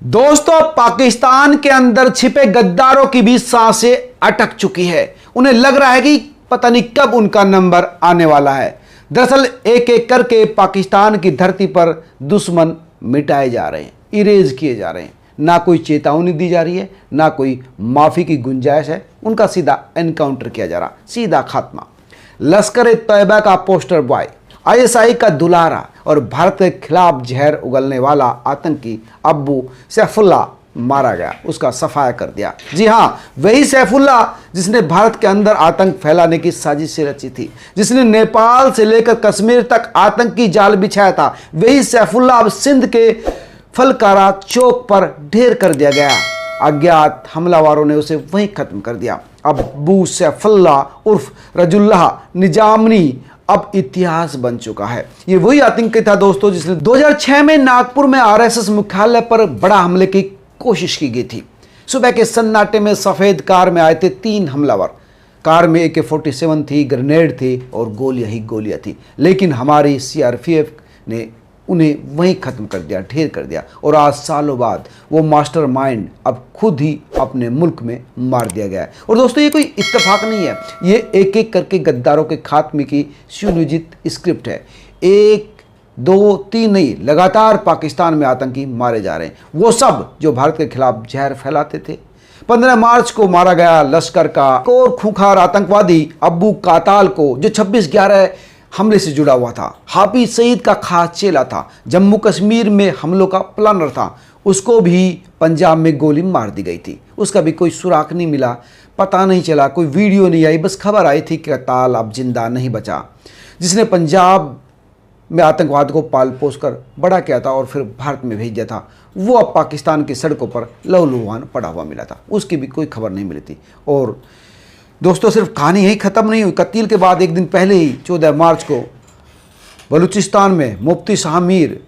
दोस्तों, पाकिस्तान के अंदर छिपे गद्दारों की भी सांसें अटक चुकी है। उन्हें लग रहा है कि पता नहीं कब उनका नंबर आने वाला है। दरअसल एक एक करके पाकिस्तान की धरती पर दुश्मन मिटाए जा रहे हैं, इरेज किए जा रहे हैं। ना कोई चेतावनी दी जा रही है, ना कोई माफी की गुंजाइश है। उनका सीधा एनकाउंटर किया जा रहा, सीधा खात्मा। लश्कर तैयबा का पोस्टर बॉय, आईएसआई का दुलारा और भारत के खिलाफ जहर उगलने वाला आतंकी अब्बू सैफुल्लाह मारा गया, उसका सफाया कर दिया। जी हाँ, वही सैफुल्लाह जिसने भारत के अंदर आतंक फैलाने की साजिश रची थी, जिसने नेपाल से लेकर कश्मीर तक आतंकी जाल बिछाया था। वही सैफुल्लाह अब सिंध के फलकारा चौक पर ढेर कर दिया गया। अज्ञात हमलावरों ने उसे वहीं खत्म कर दिया। अब अब्बू सैफुल्लाह उर्फ रजुल्लाह निजामनी अब इतिहास बन चुका है। ये वही आतंकी था दोस्तों जिसने 2006 में नागपुर में आरएसएस मुख्यालय पर बड़ा हमले की कोशिश की गई थी। सुबह के सन्नाटे में सफेद कार में आए थे 3 हमलावर। कार में AK-47 थी, ग्रेनेड थे और गोलियां ही गोलियां थी। लेकिन हमारी सीआरपीएफ ने उन्हें वहीं खत्म कर दिया, ढेर कर दिया। और आज सालों बाद वो मास्टरमाइंड अब खुद ही अपने मुल्क में मार दिया गया है। और दोस्तों, ये कोई इत्तेफाक नहीं है, ये एक एक करके गद्दारों के खात्मे की सुनियोजित स्क्रिप्ट है। 1, 2, 3 नहीं, लगातार पाकिस्तान में आतंकी मारे जा रहे हैं। वो सब जो भारत के खिलाफ जहर फैलाते थे। 15 मार्च को मारा गया लश्कर का और खूंखार आतंकवादी अब्बू काताल को, जो 26/11 हमले से जुड़ा हुआ था। हाफिज सईद का खास चेला था, जम्मू कश्मीर में हमलों का प्लानर था। उसको भी पंजाब में गोली मार दी गई थी। उसका भी कोई सुराग नहीं मिला, पता नहीं चला, कोई वीडियो नहीं आई, बस खबर आई थी कि काताल अब जिंदा नहीं बचा। जिसने पंजाब में आतंकवाद को पाल पोस कर बड़ा किया था और फिर भारत में भेज दिया था, वो अब पाकिस्तान की सड़कों पर लहूलुहान पड़ा हुआ मिला था। उसकी भी कोई खबर नहीं मिली थी। और दोस्तों, सिर्फ कहानी यही ख़त्म नहीं हुई। कत्ल के बाद एक दिन पहले ही 14 मार्च को बलूचिस्तान में मुफ्ती शाह मीर,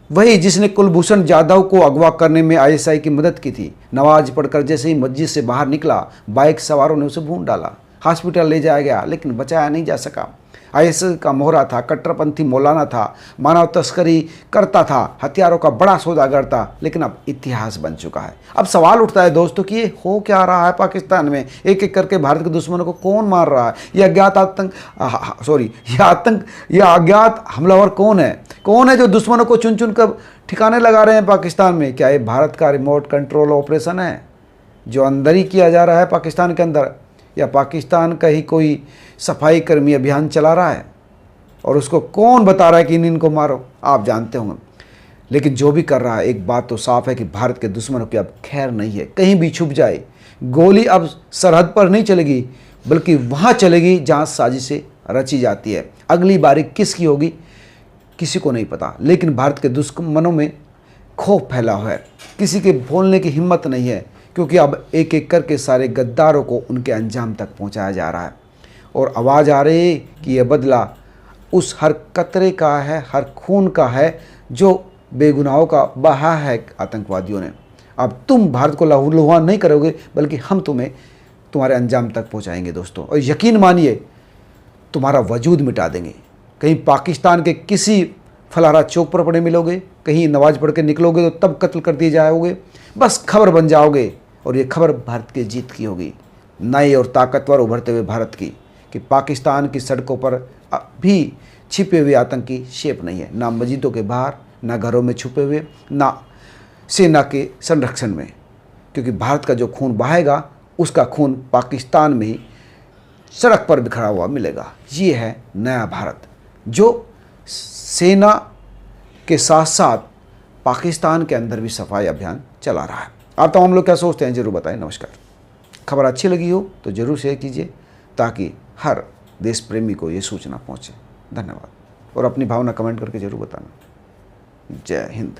वही जिसने कुलभूषण जाधव को अगवा करने में आईएसआई की मदद की थी, नमाज पढ़कर जैसे ही मस्जिद से बाहर निकला, बाइक सवारों ने उसे भून डाला। हॉस्पिटल ले जाया गया लेकिन बचाया नहीं जा सका। आईएसआई का मोहरा था, कट्टरपंथी मौलाना था, मानव तस्करी करता था, हथियारों का बड़ा सौदागर था। लेकिन अब इतिहास बन चुका है। अब सवाल उठता है दोस्तों कि ये हो क्या रहा है पाकिस्तान में? एक एक करके भारत के दुश्मनों को कौन मार रहा है? यह अज्ञात हमलावर कौन है? कौन है जो दुश्मनों को चुन चुन कर ठिकाने लगा रहे हैं पाकिस्तान में? क्या ये भारत का रिमोट कंट्रोल ऑपरेशन है जो अंदर ही किया जा रहा है पाकिस्तान के अंदर? या पाकिस्तान का ही कोई सफाई कर्मी अभियान चला रहा है और उसको कौन बता रहा है कि इनको मारो? आप जानते होंगे। लेकिन जो भी कर रहा है, एक बात तो साफ है कि भारत के दुश्मनों की अब खैर नहीं है। कहीं भी छुप जाए, गोली अब सरहद पर नहीं चलेगी, बल्कि वहाँ चलेगी जहाँ साजिशें रची जाती है। अगली बारी किसकी होगी किसी को नहीं पता। लेकिन भारत के दुश्मनों में खौफ फैला हुआ है, किसी के बोलने की हिम्मत नहीं है, क्योंकि अब एक एक करके सारे गद्दारों को उनके अंजाम तक पहुंचाया जा रहा है। और आवाज़ आ रही है कि यह बदला उस हर कतरे का है, हर खून का है जो बेगुनाहों का बहा है आतंकवादियों ने। अब तुम भारत को लहूलुहान नहीं करोगे, बल्कि हम तुम्हें तुम्हारे अंजाम तक पहुंचाएंगे दोस्तों। और यकीन मानिए, तुम्हारा वजूद मिटा देंगे। कहीं पाकिस्तान के किसी फलारा चौक पर पड़े मिलोगे, कहीं नमाज पढ़ के निकलोगे तो तब कत्ल कर दिए जाओगे। बस खबर बन जाओगे और ये खबर भारत की जीत की होगी, नए और ताकतवर उभरते हुए भारत की, कि पाकिस्तान की सड़कों पर भी छिपे हुए आतंकी शेप नहीं है। ना मस्जिदों के बाहर, ना घरों में छुपे हुए, ना सेना के संरक्षण में। क्योंकि भारत का जो खून बहाएगा, उसका खून पाकिस्तान में ही सड़क पर बिखरा हुआ मिलेगा। ये है नया भारत जो सेना के साथ साथ पाकिस्तान के अंदर भी सफाई अभियान चला रहा है। आप तो हम लोग क्या सोचते हैं जरूर बताएं। नमस्कार। खबर अच्छी लगी हो तो जरूर शेयर कीजिए ताकि हर देश प्रेमी को ये सूचना पहुंचे। धन्यवाद। और अपनी भावना कमेंट करके जरूर बताना। जय हिंद।